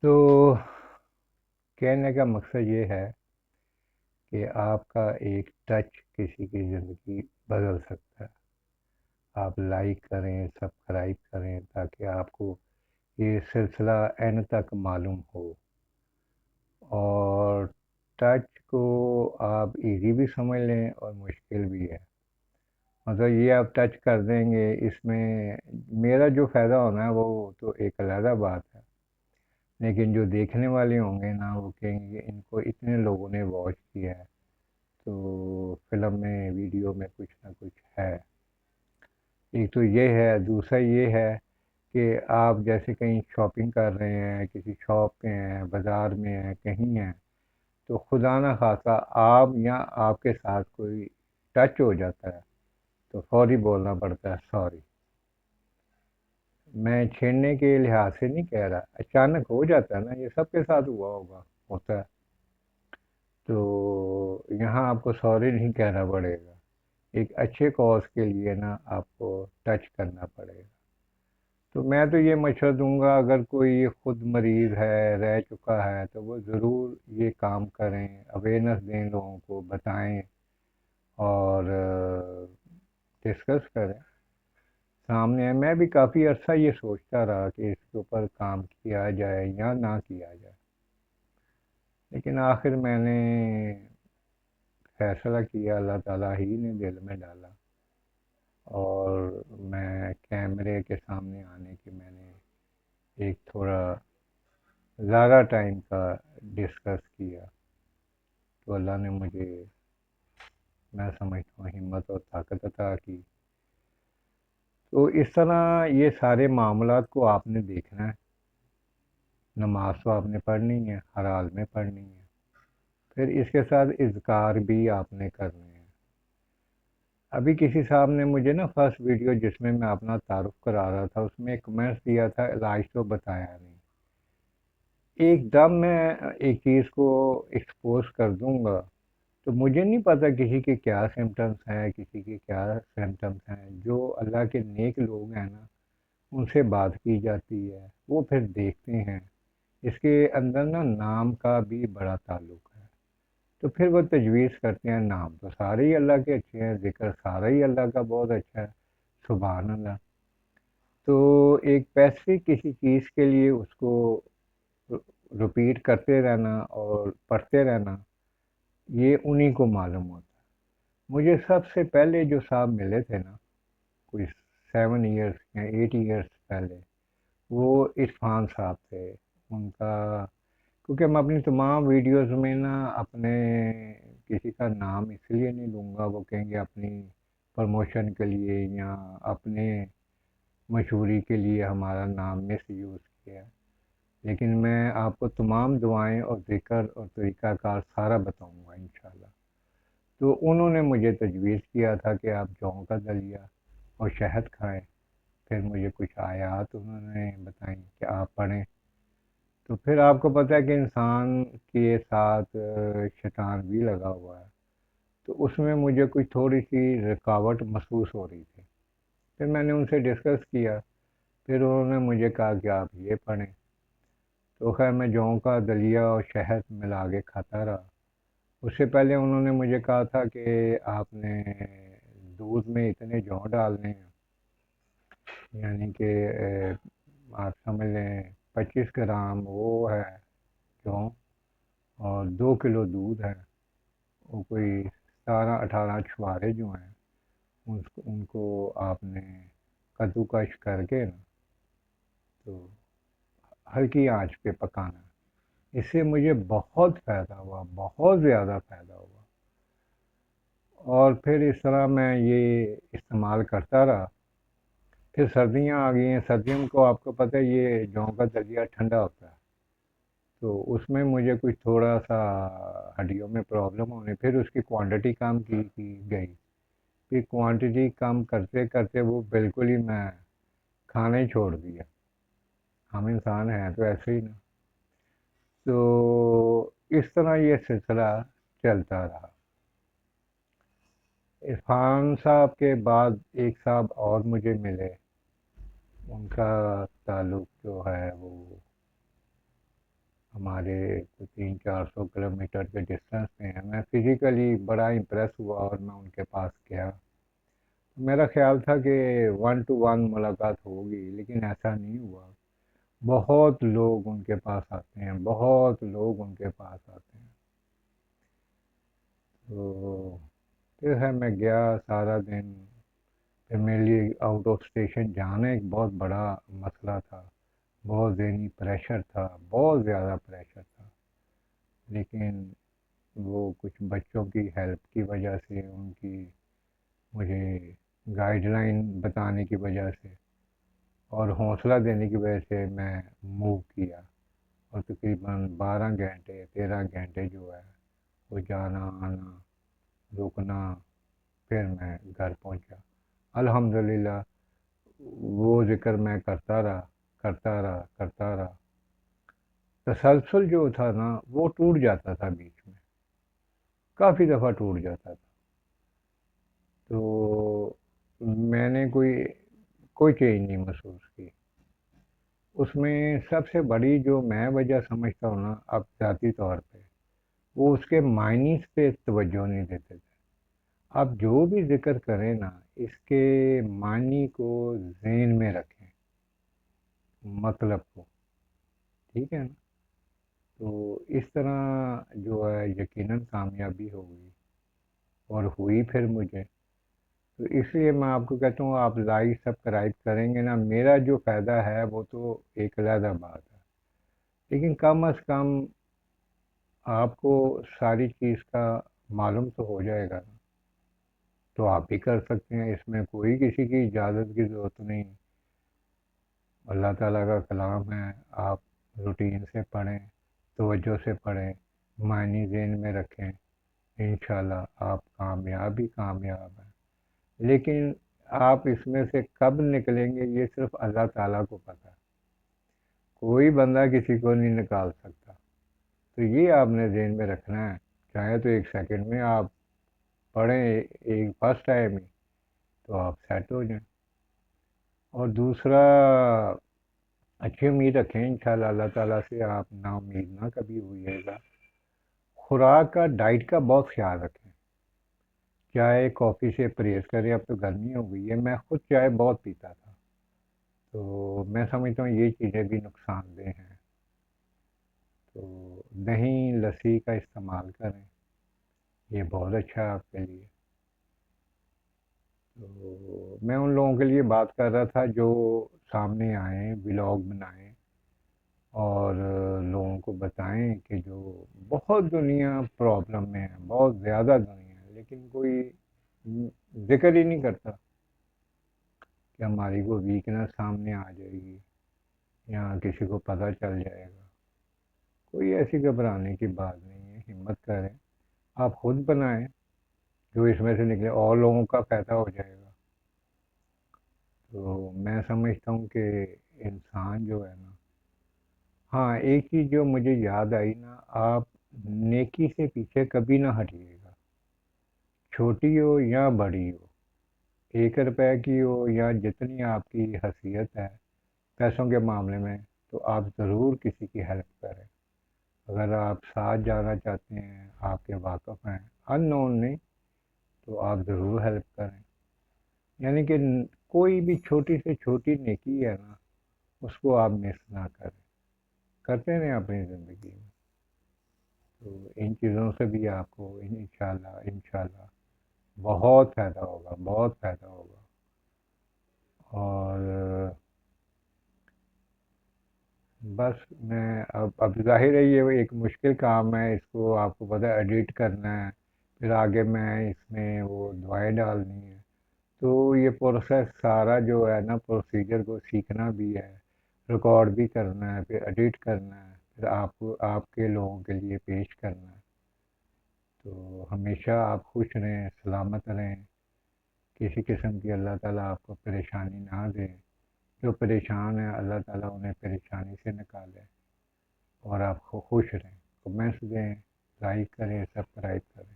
تو कहने का मकसद ये है कि आपका एक टच किसी की ज़िंदगी बदल सकता है। आप लाइक करें, सब्सक्राइब करें ताकि आपको ये सिलसिला एंड तक मालूम हो। और टच को आप इजी भी समझ लें और मुश्किल भी है। मतलब ये आप टच कर देंगे, इसमें मेरा जो फ़ायदा होना है वो तो एक अलग बात है, लेकिन जो देखने वाले होंगे ना वो कहेंगे कि इनको इतने लोगों ने वॉच किया है, तो फिल्म में वीडियो में कुछ ना कुछ है। एक तो ये है, दूसरा ये है कि आप जैसे कहीं शॉपिंग कर रहे हैं, किसी शॉप पे हैं, बाज़ार में हैं, कहीं हैं, तो खुदा ना खासा आप या आपके साथ कोई टच हो जाता है तो फौरी बोलना पड़ता है सॉरी। मैं छेड़ने के लिहाज से नहीं कह रहा, अचानक हो जाता है ना, ये सबके साथ हुआ होगा, होता है। तो यहाँ आपको सॉरी नहीं कहना पड़ेगा, एक अच्छे कॉज के लिए ना आपको टच करना पड़ेगा। तो मैं तो ये मशवरा दूंगा, अगर कोई खुद मरीज़ है, रह चुका है, तो वो ज़रूर ये काम करें, अवेयरनेस दें, लोगों को बताएं और डिस्कस करें सामने। मैं भी काफ़ी अर्सा ये सोचता रहा कि इसके ऊपर काम किया जाए या ना किया जाए, लेकिन आखिर मैंने फैसला किया, अल्लाह ताला ही ने दिल में डाला, और मैं कैमरे के सामने आने की मैंने एक थोड़ा ज़्यादा टाइम का डिस्कस किया, तो अल्लाह ने मुझे, मैं समझता हूँ, हिम्मत और ताकत अता की। तो इस तरह ये सारे मामलात को आपने देखना है। नमाज तो आपने पढ़नी है, हर हाल में पढ़नी है, फिर इसके साथ इज़्कार भी आपने करने हैं। अभी किसी साहब ने मुझे ना फर्स्ट वीडियो जिसमें मैं अपना तारुफ करा रहा था, उसमें एक कमेंट्स दिया था, इलाज तो बताया नहीं। एकदम मैं एक चीज़ को एक्सपोज कर दूंगा, तो मुझे नहीं पता किसी के क्या सिम्टम्स हैं, किसी के क्या सिम्टम्स हैं। जो अल्लाह के नेक लोग हैं ना, उनसे बात की जाती है, वो फिर देखते हैं। इसके अंदर ना नाम का भी बड़ा ताल्लुक है, तो फिर वो तजवीज़ करते हैं। नाम तो सारे ही अल्लाह के अच्छे हैं, ज़िक्र सारा ही अल्लाह का बहुत अच्छा है, सुभान अल्लाह। तो एक पैसिफिक किसी चीज़ के लिए उसको रिपीट करते रहना और पढ़ते रहना, ये उन्हीं को मालूम होता है। मुझे सबसे पहले जो साहब मिले थे ना, कोई 7 इयर्स या 8 इयर्स पहले, वो इरफान साहब थे। उनका, क्योंकि मैं अपनी तमाम वीडियोस में ना अपने किसी का नाम इसलिए नहीं लूँगा, वो कहेंगे अपनी प्रमोशन के लिए या अपने मशहूरी के लिए हमारा नाम मिस यूज़ किया। लेकिन मैं आपको तमाम दुआएं और ज़िक्र और तरीक़ाकार सारा बताऊंगा इंशाल्लाह। तो उन्होंने मुझे तजवीज़ किया था कि आप जौ का दलिया और शहद खाएं। फिर मुझे कुछ आयात उन्होंने बताई कि आप पढ़ें। तो फिर आपको पता है कि इंसान के साथ शैतान भी लगा हुआ है, तो उसमें मुझे कुछ थोड़ी सी रुकावट महसूस हो रही थी। फिर मैंने उनसे डिस्कस किया, फिर उन्होंने मुझे कहा कि आप ये पढ़ें। तो खैर मैं जौ का दलिया और शहद मिला के खाता रहा। उससे पहले उन्होंने मुझे कहा था कि आपने दूध में इतने जौ डालने हैं, यानी कि आप समझ लें 25 ग्राम वो है जौ, और 2 किलो दूध है। वो कोई 17-18 छुहारे जो हैं, उनको आपने कद्दूकश करके ना, तो हल्की आंच पे पकाना। इससे मुझे बहुत फ़ायदा हुआ, बहुत ज़्यादा फ़ायदा हुआ। और फिर इस तरह मैं ये इस्तेमाल करता रहा। फिर सर्दियाँ आ गई हैं, सर्दियों को आपको पता है ये जौ का दलिया ठंडा होता है, तो उसमें मुझे कुछ थोड़ा सा हड्डियों में प्रॉब्लम होने, फिर उसकी क्वांटिटी कम की गई। फिर क्वांटिटी कम करते करते वो बिल्कुल ही मैं खाना ही छोड़ दिया। हम इंसान हैं तो ऐसे ही ना। तो इस तरह ये सिलसिला चलता रहा। इरफान साहब के बाद एक साहब और मुझे मिले, उनका ताल्लुक जो है वो ہمارے 300-400 کلومیٹر کے ڈسٹینس پہ ہیں. میں فزیکلی بڑا امپریس ہوا اور میں ان کے پاس گیا. میرا خیال تھا کہ 1 to 1 ملاقات ہوگی، لیکن ایسا نہیں ہوا. بہت لوگ ان کے پاس آتے ہیں، بہت لوگ ان کے پاس آتے ہیں. تو پھر ہے میں گیا سارا دن. پھر میرے لیے آؤٹ آف اسٹیشن جانا ایک بہت بڑا مسئلہ تھا. بہت ذہنی پریشر تھا، بہت زیادہ پریشر تھا. لیکن وہ کچھ بچوں کی ہیلپ کی وجہ سے، ان کی مجھے گائیڈ لائن بتانے کی وجہ سے اور حوصلہ دینے کی وجہ سے میں موو کیا. اور تقریباً 12 گھنٹے 13 گھنٹے جو ہے وہ جانا آنا رکنا، پھر میں گھر پہنچا. الحمدللہ وہ ذکر میں کرتا رہا کرتا رہا کرتا رہا. تسلسل جو تھا نا وہ ٹوٹ جاتا تھا بیچ میں، کافی دفعہ ٹوٹ جاتا تھا. تو میں نے کوئی چینج نہیں محسوس کی. اس میں سب سے بڑی جو میں وجہ سمجھتا ہوں نا اب ذاتی طور پہ، وہ اس کے معنیز پہ توجہ نہیں دیتے تھے. آپ جو بھی ذکر کریں نا، اس کے معنی کو ذہن میں رکھیں، مطلب کو. ٹھیک ہے نا؟ تو اس طرح جو ہے یقیناً کامیابی ہوگی، اور ہوئی پھر مجھے. تو اس لیے میں آپ کو کہتا ہوں آپ لائک سبسکرائب کریں گے نا، میرا جو فائدہ ہے وہ تو ایک علیحدہ بات ہے، لیکن کم از کم آپ کو ساری چیز کا معلوم تو ہو جائے گا نا. تو آپ بھی کر سکتے ہیں، اس میں کوئی کسی کی اجازت کی ضرورت نہیں. اللہ تعالیٰ کا کلام ہے، آپ روٹین سے پڑھیں، توجہ سے پڑھیں، معنی ذہن میں رکھیں. انشاءاللہ آپ کامیاب ہی کامیاب ہیں. لیکن آپ اس میں سے کب نکلیں گے یہ صرف اللہ تعالیٰ کو پتہ ہے. کوئی بندہ کسی کو نہیں نکال سکتا. تو یہ آپ نے ذہن میں رکھنا ہے. چاہے تو 1 سیکنڈ میں آپ پڑھیں ایک فرسٹ ٹائم ہی، تو آپ سیٹ ہو جائیں. اور دوسرا، اچھی امید رکھیں انشاءاللہ اللہ تعالیٰ سے، آپ نا امید نہ کبھی ہوئیے گا. خوراک کا ڈائٹ کا بہت خیال رکھیں. چائے کافی سے پرہیز کریں. اب تو گرمی ہو گئی ہے، میں خود چائے بہت پیتا تھا، تو میں سمجھتا ہوں یہ چیزیں بھی نقصان دہ ہیں. تو دہی لسی کا استعمال کریں، یہ بہت اچھا ہے آپ کے لیے. تو میں ان لوگوں کے لیے بات کر رہا تھا جو سامنے آئیں، ولاگ بنائیں اور لوگوں کو بتائیں کہ جو بہت دنیا پرابلم میں ہے، بہت زیادہ دنیا ہے، لیکن کوئی ذکر ہی نہیں کرتا کہ ہماری کوئی ویکنس سامنے آ جائے گی یا کسی کو پتہ چل جائے گا. کوئی ایسی گھبرانے کی بات نہیں ہے، ہمت کریں. آپ خود بنائیں، جو اس میں سے نکلے اور لوگوں کا فائدہ ہو جائے گا. تو میں سمجھتا ہوں کہ انسان جو ہے نا، ہاں ایک چیز جو مجھے یاد آئی نا، آپ نیکی سے پیچھے کبھی نہ ہٹیے گا، چھوٹی ہو یا بڑی ہو، 1 روپے کی ہو یا جتنی آپ کی حیثیت ہے پیسوں کے معاملے میں، تو آپ ضرور کسی کی ہیلپ کریں. اگر آپ ساتھ جانا چاہتے ہیں، آپ کے واقف ہیں، ان نون نہیں، تو آپ ضرور ہیلپ کریں. یعنی کہ کوئی بھی چھوٹی سے چھوٹی نیکی ہے نا، اس کو آپ مس نہ کریں. کرتے رہیں اپنی زندگی میں. تو ان چیزوں سے بھی آپ کو انشاءاللہ بہت فائدہ ہوگا، بہت فائدہ ہوگا. اور بس میں اب ظاہر ہے یہ ایک مشکل کام ہے، اس کو آپ کو پتہ ہے ایڈٹ کرنا ہے، پھر آگے میں اس میں وہ دعائیں ڈالنی ہے. تو یہ پروسیس سارا جو ہے نا، پروسیجر کو سیکھنا بھی ہے، ریکارڈ بھی کرنا ہے، پھر ایڈٹ کرنا ہے، پھر آپ کو آپ کے لوگوں کے لیے پیش کرنا ہے. تو ہمیشہ آپ خوش رہیں، سلامت رہیں، کسی قسم کی اللہ تعالیٰ آپ کو پریشانی نہ دے. جو پریشان ہیں اللہ تعالیٰ انہیں پریشانی سے نکالے، اور آپ کو خوش رہیں. کمنٹس دیں، لائک کریں، سبسکرائب کریں.